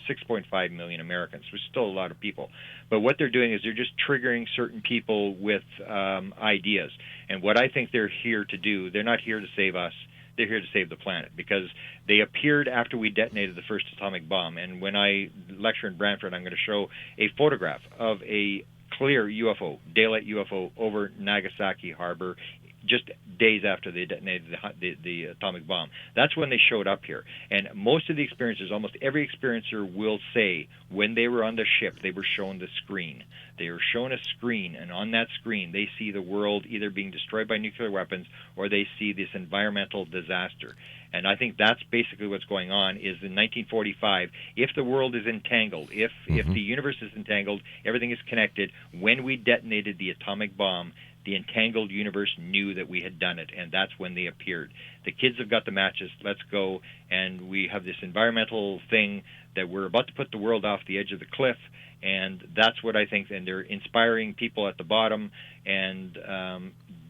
6.5 million Americans, which is still a lot of people. But what they're doing is they're just triggering certain people with ideas. And what I think they're here to do, they're not here to save us. They're here to save the planet, because they appeared after we detonated the first atomic bomb. And when I lecture in Brantford, I'm going to show a photograph of a clear UFO, daylight UFO over Nagasaki Harbor, just days after they detonated the atomic bomb. That's when they showed up here. And most of the experiencers, almost every experiencer will say when they were on the ship, they were shown the screen. They were shown a screen, and on that screen they see the world either being destroyed by nuclear weapons or they see this environmental disaster. And I think that's basically what's going on is in 1945, if the world is entangled, if the universe is entangled, everything is connected, when we detonated the atomic bomb, the entangled universe knew that we had done it, and that's when they appeared. The kids have got the matches, let's go, and we have this environmental thing that we're about to put the world off the edge of the cliff, and that's what I think, and they're inspiring people at the bottom, and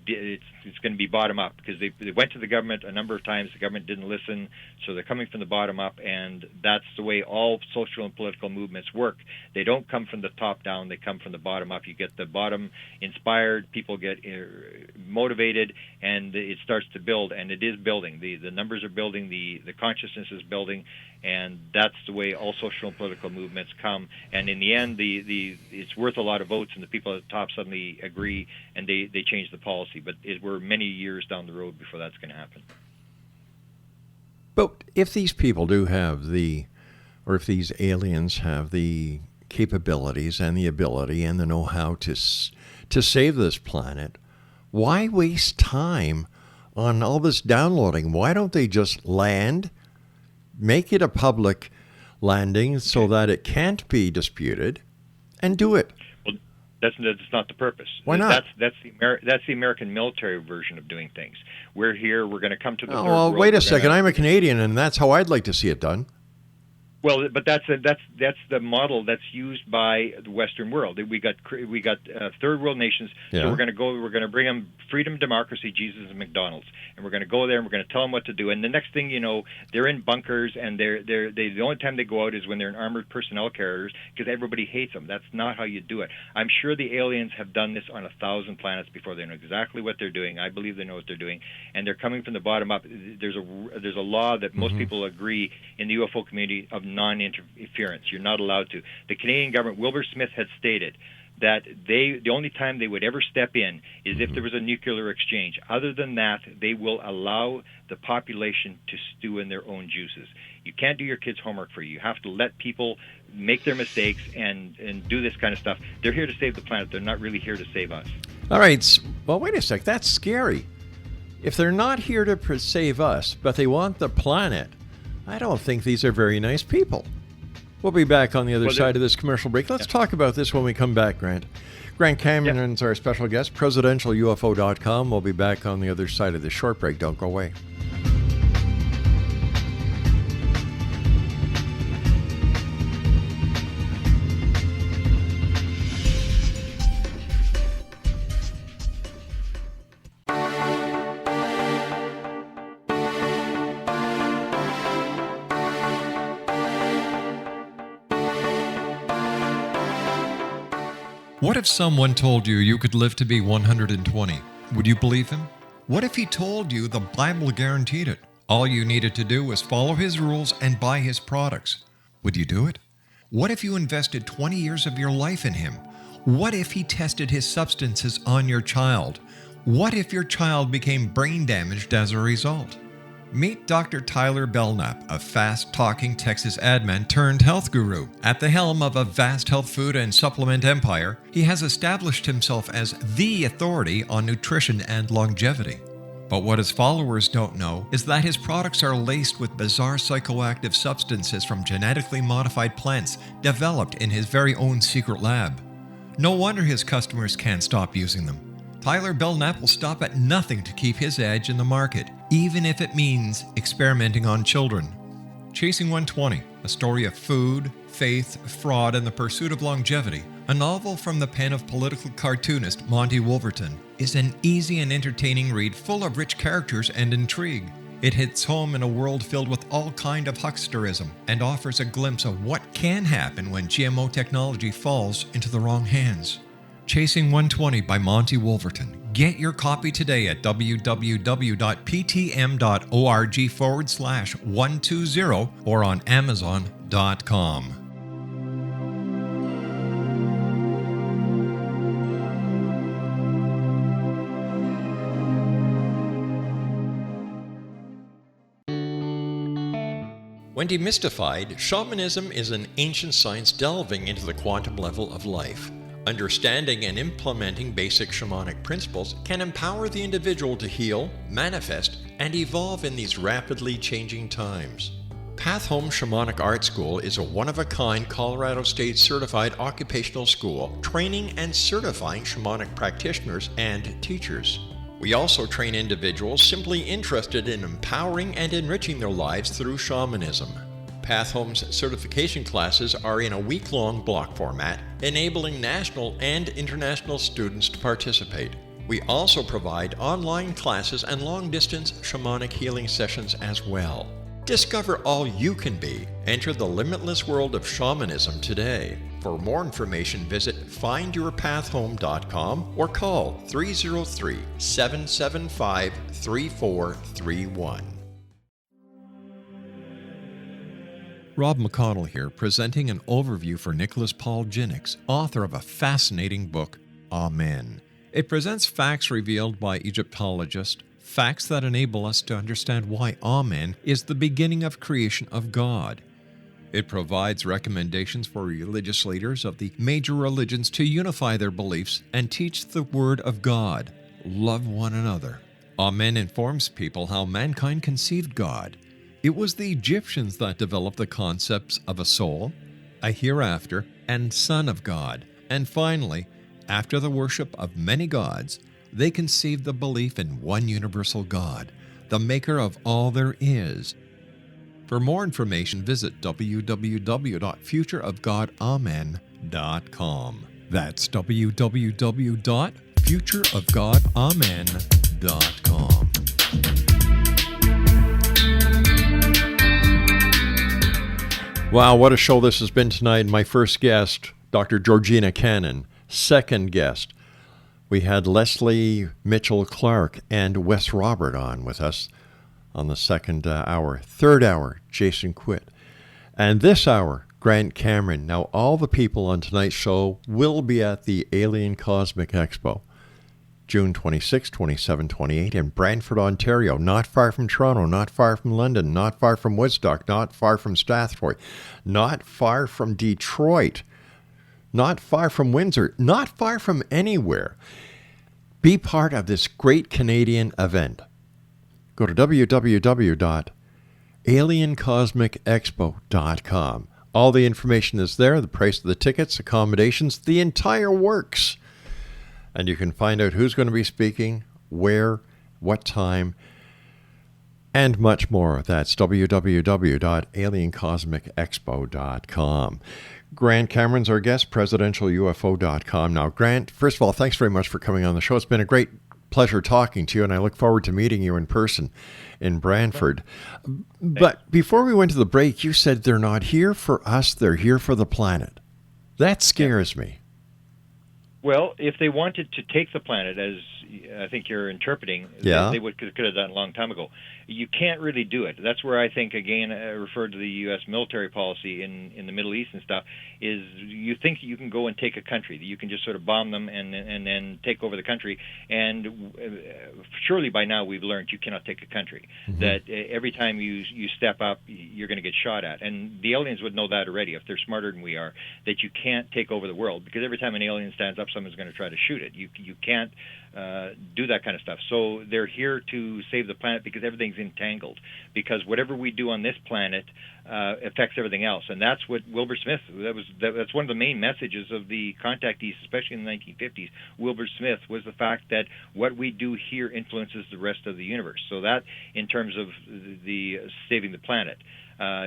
it's going to be bottom up, because they went to the government a number of times, the government didn't listen, so they're coming from the bottom up, and that's the way all social and political movements work. They don't come from the top down, they come from the bottom up. You get the bottom inspired, people get motivated, and it starts to build, and it is building. The numbers are building, the consciousness is building, and that's the way all social and political movements come. And in the end, it's worth a lot of votes, and the people at the top suddenly agree, and they change the policy. But we're many years down the road before that's going to happen. But if these people do have or if these aliens have the capabilities and the ability and the know-how to save this planet, why waste time on all this downloading? Why don't they just land, make it a public landing so that it can't be disputed, and do it? Well, that's not the purpose. Why not? That's the American military version of doing things. We're here. We're going to come to the third well, world. wait a second. I'm a Canadian, and that's how I'd like to see it done. Well, but that's the model that's used by the Western world. We got third world nations, so we're going to bring them freedom, democracy, Jesus, and McDonald's, and we're going to go there and we're going to tell them what to do. And the next thing you know, they're in bunkers, and the only time they go out is when they're in armored personnel carriers because everybody hates them. That's not how you do it. I'm sure the aliens have done this on 1,000 planets before. They know exactly what they're doing. I believe they know what they're doing, and they're coming from the bottom up. There's a law that most people agree in the UFO community of non-interference. You're not allowed to. The Canadian government, Wilbur Smith had stated that the only time they would ever step in is if there was a nuclear exchange. Other than that, they will allow the population to stew in their own juices. You can't do your kids' homework for you. You have to let people make their mistakes and do this kind of stuff. They're here to save the planet. They're not really here to save us. All right. Well, wait a sec. That's scary. If they're not here to save us, but they want the planet, I don't think these are very nice people. We'll be back on the other side of this commercial break. Let's talk about this when we come back, Grant. Grant Cameron's our special guest, presidentialufo.com. We'll be back on the other side of this short break. Don't go away. What if someone told you you could live to be 120? Would you believe him? What if he told you the Bible guaranteed it? All you needed to do was follow his rules and buy his products. Would you do it? What if you invested 20 years of your life in him? What if he tested his substances on your child? What if your child became brain damaged as a result? Meet Dr. Tyler Belknap, a fast-talking Texas admin turned health guru. At the helm of a vast health food and supplement empire, he has established himself as the authority on nutrition and longevity. But what his followers don't know is that his products are laced with bizarre psychoactive substances from genetically modified plants developed in his very own secret lab. No wonder his customers can't stop using them. Tyler Belknap will stop at nothing to keep his edge in the market, even if it means experimenting on children. Chasing 120, a story of food, faith, fraud, and the pursuit of longevity, a novel from the pen of political cartoonist Monty Wolverton, is an easy and entertaining read full of rich characters and intrigue. It hits home in a world filled with all kind of hucksterism and offers a glimpse of what can happen when GMO technology falls into the wrong hands. Chasing 120 by Monty Wolverton. Get your copy today at www.ptm.org/120 or on Amazon.com. When demystified, shamanism is an ancient science delving into the quantum level of life. Understanding and implementing basic shamanic principles can empower the individual to heal, manifest, and evolve in these rapidly changing times. Path Home Shamanic Art School is a one-of-a-kind Colorado State certified occupational school training and certifying shamanic practitioners and teachers. We also train individuals simply interested in empowering and enriching their lives through shamanism. Path Home's certification classes are in a week-long block format, enabling national and international students to participate. We also provide online classes and long-distance shamanic healing sessions as well. Discover all you can be. Enter the limitless world of shamanism today. For more information, visit findyourpathhome.com or call 303-775-3431. Rob McConnell here, presenting an overview for Nicholas Paul Jennings, author of a fascinating book, Amen. It presents facts revealed by Egyptologists, facts that enable us to understand why Amen is the beginning of creation of God. It provides recommendations for religious leaders of the major religions to unify their beliefs and teach the Word of God. Love one another. Amen informs people how mankind conceived God. It was the Egyptians that developed the concepts of a soul, a hereafter, and Son of God. And finally, after the worship of many gods, they conceived the belief in one universal God, the maker of all there is. For more information, visit www.futureofgodamen.com. That's www.futureofgodamen.com. Wow, what a show this has been tonight. My first guest, Dr. Georgina Cannon. Second guest, we had Leslie Mitchell-Clark and Wes Robert on with us on the second hour. Third hour, Jason Quitt. And this hour, Grant Cameron. Now, all the people on tonight's show will be at the Alien Cosmic Expo, June 26, 27, 28 in Brantford, Ontario, not far from Toronto, not far from London, not far from Woodstock, not far from Strathroy, not far from Detroit, not far from Windsor, not far from anywhere. Be part of this great Canadian event. Go to www.aliencosmicexpo.com. All the information is there, the price of the tickets, accommodations, the entire works. And you can find out who's going to be speaking, where, what time, and much more. That's www.aliencosmicexpo.com. Grant Cameron's our guest, presidentialufo.com. Now, Grant, first of all, thanks very much for coming on the show. It's been a great pleasure talking to you, and I look forward to meeting you in person in Brantford. But before we went to the break, you said they're not here for us, they're here for the planet. That scares me. Well, if they wanted to take the planet, as I think you're interpreting, they could have done a long time ago. You can't really do it. That's where I think, again, I referred to the U.S. military policy in the Middle East and stuff, is you think you can go and take a country, that you can just sort of bomb them and then take over the country. And surely by now we've learned you cannot take a country, that every time you step up, you're going to get shot at. And the aliens would know that already, if they're smarter than we are, that you can't take over the world, because every time an alien stands up, someone's going to try to shoot it. You can't do that kind of stuff. So they're here to save the planet because everything's entangled. Because whatever we do on this planet affects everything else, and that's what Wilbur Smith. That's one of the main messages of the contactees, especially in the 1950s. Wilbur Smith was the fact that what we do here influences the rest of the universe. So that, in terms of the saving the planet.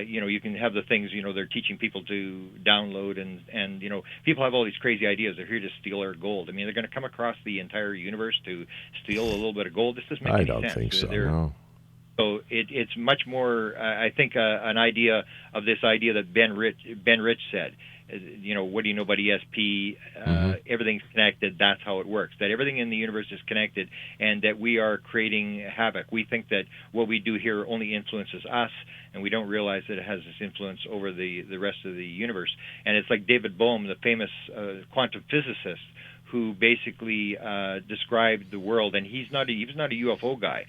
You can have the things, they're teaching people to download, and people have all these crazy ideas. They're here to steal our gold. I mean, they're going to come across the entire universe to steal a little bit of gold. This doesn't make any sense. I don't think so, no. So it's much more, I think, an idea of this idea that Ben Rich said. What do you know about ESP? Everything's connected. That's how it works. That everything in the universe is connected, and that we are creating havoc. We think that what we do here only influences us, and we don't realize that it has this influence over the rest of the universe. And it's like David Bohm, the famous quantum physicist, who basically described the world, and he was not a UFO guy.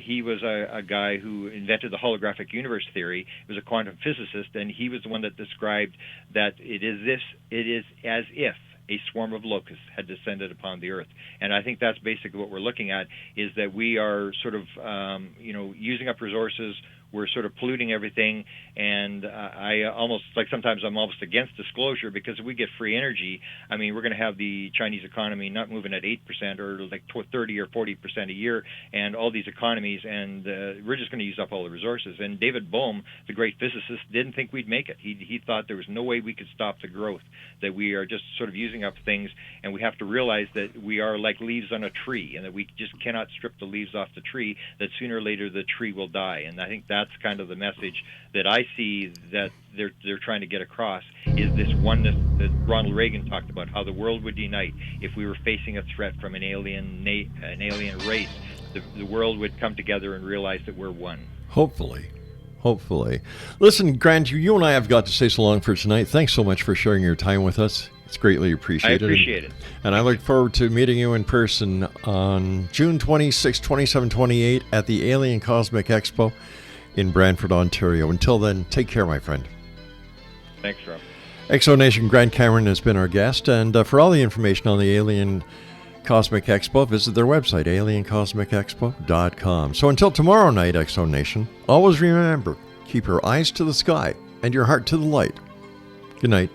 He was a guy who invented the holographic universe theory. He was a quantum physicist, and he was the one that described that it is as if a swarm of locusts had descended upon the earth. And I think that's basically what we're looking at, is that we are sort of using up resources. We're sort of polluting everything, and I almost, like, sometimes I'm almost against disclosure, because if we get free energy, I mean, we're going to have the Chinese economy not moving at 8% or like 30 or 40% a year, and all these economies, and we're just going to use up all the resources. And David Bohm, the great physicist, didn't think we'd make it. He thought there was no way we could stop the growth, that we are just sort of using up things, and we have to realize that we are like leaves on a tree, and that we just cannot strip the leaves off the tree, that sooner or later the tree will die. And I think that's kind of the message that I see that they're trying to get across, is this oneness that Ronald Reagan talked about, how the world would unite if we were facing a threat from an alien race. The world would come together and realize that we're one. Hopefully. Listen, Grant, you and I have got to say so long for tonight. Thanks so much for sharing your time with us. It's greatly appreciated. I appreciate it. And I look forward to meeting you in person on June 26, 27, 28 at the Alien Cosmic Expo in Brantford, Ontario. Until then, take care, my friend. Thanks, Rob. Exonation Grant Cameron has been our guest, and for all the information on the Alien Cosmic Expo, visit their website, aliencosmicexpo.com. So until tomorrow night, Exonation, always remember, keep your eyes to the sky and your heart to the light. Good night.